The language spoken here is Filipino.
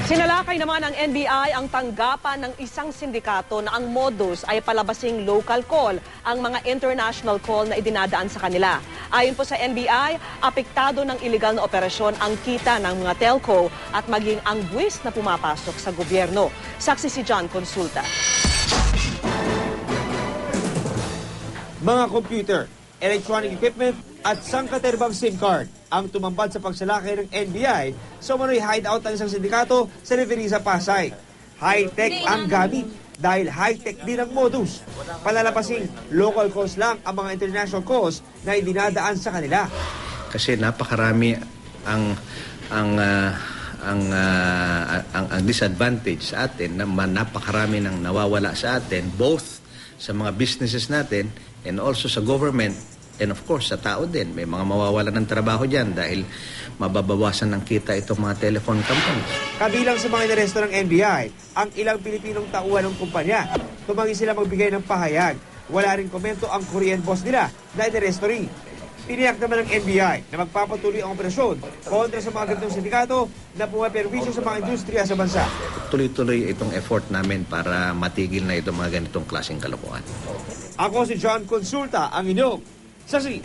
Sinalakay naman ng NBI ang tanggapan ng isang sindikato na ang modus ay palabasing local call ang mga international call na idinadaan sa kanila. Ayon po sa NBI, apektado ng iligal na operasyon ang kita ng mga telco at maging ang buwis na pumapasok sa gobyerno. Saksi si John Consulta. Mga computer, electronic equipment at sangkaterbang SIM card ang tumambad sa pagsalakay ng NBI sa umano'y hideout ng isang sindikato sa Reverisa, Pasay. High-tech ang gamit dahil high-tech din ang modus. Palalabasing local calls lang ang mga international calls na idinadaan sa kanila. Kasi napakarami ang disadvantage sa atin na napakarami nang nawawala sa atin both sa mga businesses natin and also sa government. And of course, sa tao din, may mga mawawalan ng trabaho dyan dahil mababawasan ng kita itong mga telephone companies. Kabilang sa mga inaresto ng NBI, ang ilang Pilipinong tauhan ng kumpanya. Tumangi sila magbigay ng pahayag. Wala rin komento ang Korean boss nila na inaresto rin. Tiniyak naman ng NBI na magpapatuloy ang operasyon kontra sa mga ganitong sindikato na pumaperwisyo sa mga industriya sa bansa. Tuloy-tuloy itong effort namin para matigil na itong mga ganitong klaseng kalokohan. Ako si John Consulta, ang inyong Saksi.